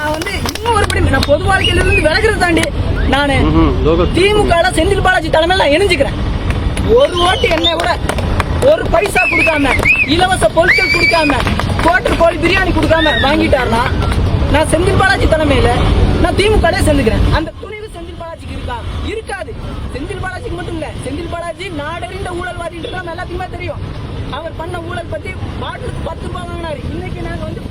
நான் வந்து இன்னும் ஒரு நான் பொது வாழ்க்கையில இருந்து விலகிறத தாண்டி நானு திமுக செந்தில் பாலாஜி தலைமையில நான் இணைஞ்சுக்கிறேன். ஒரு ஓட்டு என்ன கூட ஒரு பைசா கொடுக்காம, இலவச பொருட்கள் கொடுக்காம, கோட்டர் கோழி பிரியாணி கொடுக்காம வாங்கிட்டாருன்னா நான் செந்தில் பாலாஜி தலைமையில நான் திமுக சேர்ந்துக்கிறேன். அந்த துணிவு செந்தில் பாலாஜிக்கு இருக்கா? இருக்காது. செந்தில் பாலாஜிக்கு மட்டும் இல்ல, செந்தில் பாலாஜி நாடறிந்த ஊழல்வாதின்றது நம்ம எல்லாத்துக்குமே தெரியும். அவர் பண்ண ஊழல் பத்தி பாட்டிலுக்கு 10 ரூபாய் வாங்கினாரு. இன்னைக்கு நாங்க வந்து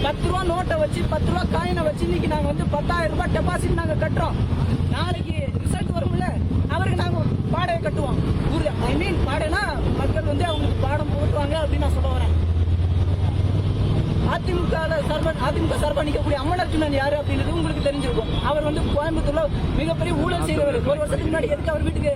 10 ரூபா நோட்டை வச்சு 10 ரூபா காயினை வச்சு இன்னைக்கு நாங்க வந்து 10,000 ரூபாய் டெபாசிட் நாங்க கட்டுறோம். நாளைக்கு ரிசல்ட் வரும்ல, அவருக்கு நாங்க பாடையை கட்டுவோம். ஐ மீன் பாடைனா மக்கள் வந்து அவங்களுக்கு பாடம் போட்டுவாங்க அப்படின்னு நான் சொல்ல வரேன். அதிமுக சார்பா நிற்கக்கூடிய அம்மன் யாரு அப்படின்றது உங்களுக்கு தெரிஞ்சிருக்கும். அவர் வந்து கோயம்புத்தூர்ல மிகப்பெரிய ஊழல் செய்தவர். ஒரு வருஷத்துக்கு முன்னாடி எதுக்கு அவர் வீட்டுக்கு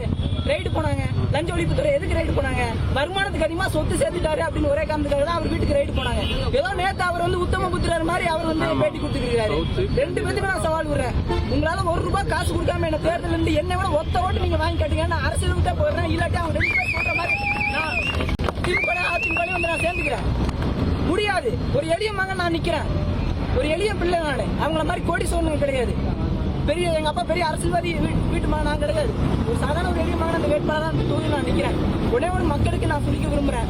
ரைடு போனாங்க? லஞ்ச ஒழிப்புத்துறை எதுக்கு ரைடு போனாங்க? வருமானத்துக்கு அதிகமா சொத்து சேர்த்துட்டாரு அப்படின்னு ஒரே காரணத்துக்காக தான் அவர் வீட்டுக்கு ரைடு போனாங்க. ஏதோ நேத்து அவர் வந்து உத்தம புத்திரர் மாதிரி அவர் வந்து பேட்டி கொடுத்துருக்காரு. 2 பேருக்கு நான் சவால் விடுறேன். உங்களால 1 ரூபாய் காசு கொடுக்காம என்ன தேர்தல் இருந்து என்ன விட ஒத்த ஓட்டு நீங்க வாங்கி கட்டுங்க. அரசியல் விட்டா போடுறேன். இல்லாட்டி அவங்க 2 பேர் சொல்ற மாதிரி நான் திமுக அதிமுக வந்து நான் சேர்ந்துக்கிறேன். முடியாது. ஒரு எளிய மகன் நான் நிக்கிறேன். ஒரு எளிய பிள்ளை நானு. அவங்கள மாதிரி கோடி சோழன் கிடையாது. பெரிய எங்க அப்பா பெரிய அரசியல்வாதி வீட்டு மகன் நான் கிடையாது. ஒரு சாதாரண ஒரு எளிய மகன் அந்த வேட்பாளர் தொகுதியில் நான் நிக்கிறேன். உடனே ஒரு மக்களுக்கு நான் சொல்லிக்க விரும்புறேன்.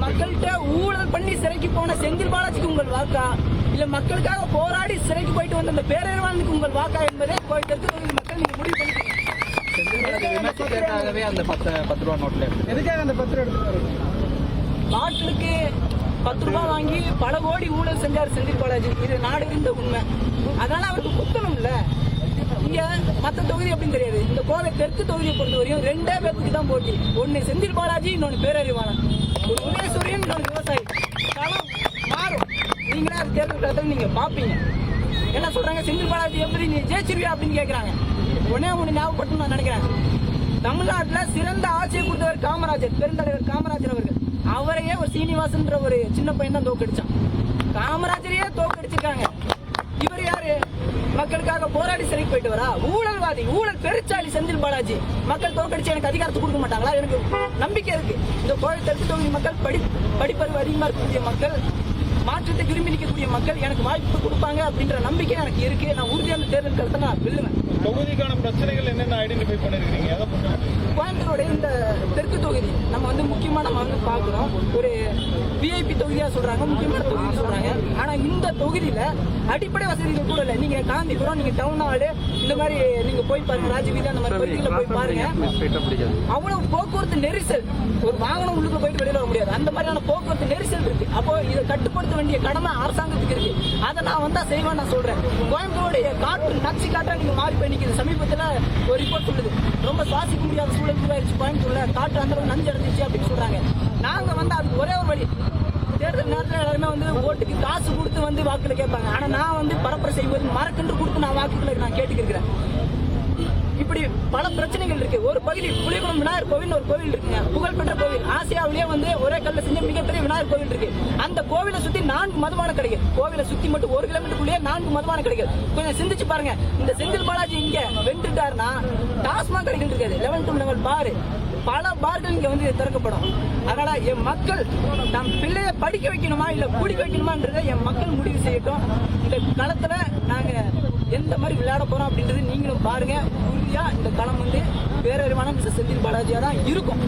மக்கள்கிட்ட ஊழல் பண்ணி சிறைக்கு போன செந்தில் பாலாஜிக்கு உங்கள் வாக்கா, இல்ல மக்களுக்காக போராடி சிறைக்கு போயிட்டு வந்த அந்த பேரறிவாளனுக்கு உங்கள் வாக்கா என்பதே கோயம்புத்தூர் மக்கள் நீங்க முடிவு பண்ணிக்கிறீங்க. அந்த 10 ரூபா நோட்ல எதுக்காக அந்த 10 ரூபா எடுத்துட்டு பாட்டிலுக்கு 10 ரூபாய் வாங்கி பல கோடி ஊழல் செஞ்சார் செந்தில் பாலாஜி. இது நாடு இருந்த உண்மை. அதனால அவருக்கு குத்தணும் இல்ல. இங்க மத்த தொகுதி அப்படின்னு தெரியாது. இந்த கோவை தெற்கு தொகுதியை பொறுத்தவரையும் 2 பேருக்கு தான் போட்டி. ஒன்னு செந்தில் பாலாஜி, இன்னொன்னு பேரறிவாளன். ஒரு உதயசூரியன், இன்னொரு விவசாயி. களம் மாறும். நீங்களே அது தேர்தல் களத்தில் நீங்க பாப்பீங்க. என்ன சொல்றாங்க? செந்தில் பாலாஜி எப்படி நீ ஜெயிச்சிருவியா அப்படின்னு கேட்கறாங்க. ஒன்னு ஞாபகப்பட்டு நான் நினைக்கிறேன். தமிழ்நாட்டுல சிறந்த ஆட்சியை கொடுத்தவர் காமராஜர், பெருந்தலைவர் காமராஜர் அவர்கள். அவரையே ஒரு சீனிவாசன் ஒரு சின்ன பையன் தான் தோக்கடிச்சான். காமராஜரையே தோக்கடிச்சிருக்காங்க. இவர் யாரு? மக்களுக்காக போராடி சிறைக்கு போயிட்டு வரா? ஊழல்வாதி, ஊழல் பெருச்சாளி செந்தில் பாலாஜி. மக்கள் தோக்கடிச்சு எனக்கு அதிகாரத்தை கொடுக்க மாட்டாங்களா? எனக்கு நம்பிக்கை இருக்கு. இந்த கோவை தெற்கு தொகுதி மக்கள் படிப்பறிவு அதிகமா இருக்கக்கூடிய மக்கள், மாற்றத்தை விரும்பி நிற்கக்கூடிய மக்கள் எனக்கு வாய்ப்பு கொடுப்பாங்க அப்படின்ற நம்பிக்கை எனக்கு இருக்கு. நான் உறுதியான தேர்தல் களத்தை நான் வெல்லுவேன். தொகுதிக்கான பிரச்சனைகள் என்னென்ன ஐடென்டிஃபை பண்ணிருக்கீங்க? கோயம்புத்தூருடைய இந்த தெற்கு தொகுதி நம்ம வந்து முக்கியமா நம்ம வந்து பாக்குறோம். ஒரு விஐபி தொகுதியா சொல்றாங்க, முக்கியமான தொகுதி சொல்றாங்க. ஆனா இந்த தொகுதியில அடிப்படை வசதிகள் கூட இல்ல. நீங்க காந்திபுரம், நீங்க டவுன் ஹாலு, இந்த மாதிரி நீங்க போய் பாருங்க, ராஜவீதி அந்த மாதிரி பகுதிகளை போய் பாருங்க. அவ்வளவு போக்குவரத்து நெரிசல். ஒரு வாகனம் உள்ளுக்குள்ள போயிட்டு வெளியில வர முடியாது. அந்த மாதிரியான போக்குவரத்து நெரிசல் இருக்கு. அப்போ இதை கட்டுப்படுத்த வேண்டிய கடமை அரசாங்கத்துக்கு இருக்கு. அதை நான் வந்தா செய்வேன் நான் சொல்றேன். கோயம்புத்தூருடைய காற்று நச்சு காற்றா நீங்க மாறி போய் நிக்குது. சமீபத்துல ஒரு ரிப்போர்ட் சொல்லுது, ரொம்ப சுவாசிக்க முடியாத சூழல் உருவாயிருச்சு கோயம்புத்தூர்ல, காற்று அந்த அளவுக்கு நஞ்சு அடைஞ்சிச்சு அப்படின்னு சொல்றாங்க. நாங்க வந்து அதுக்கு ஒரே ஒரு வழி. தேர்தல் நேரத்தில் எல்லாருமே வந்து ஓட்டுக்கு காசு கொடுத்து வந்து வாக்குல கேட்பாங்க. ஆனா நான் வந்து பரப்புரை செய்வது மரக்கன்று கொடுத்து நான் வாக்குகளை நான் கேட்டுக்கிறேன். இப்படி பல பிரச்சனைகள் இருக்கு. ஒரு பகுதி புலிகுளம் விநாயகர் கோவில் ஒரு கோவில் இருக்குங்க, புகழ்பெற்ற கோவில். ஆசியாவிலேயே வந்து ஒரே கல்ல செஞ்ச மிகப்பெரிய விநாயகர் கோவில் இருக்கு. அந்த கோவிலை சுத்தி 4 மதுபான கடைகள். கோவிலை சுத்தி மட்டும் 1 கிலோமீட்டருக்குள்ளேயே 4 மதுபான கடைகள். கொஞ்சம் சிந்திச்சு பாருங்க. இந்த செந்தில் பாலாஜி இங்க வென்றுட்டாருன்னா டாஸ்மாக் கடைகள் இருக்காது. 11 to level பார், பல பார்கள் இங்க வந்து திறக்கப்படும். அதனால என் மக்கள் நம் பிள்ளைய படிக்க வைக்கணுமா இல்ல குடிக்க வைக்கணுமான்றத என் மக்கள் முடிவு செய்யட்டும். இந்த களத்துல நாங்க எந்த மாதிரி விளையாட போறோம் அப்படின்றது நீங்களும் பாருங்க. உறுதியா இந்த களம் வந்து பேரறிவான மிஸ்டர் செந்தில் பாலாஜியா தான் இருக்கும்.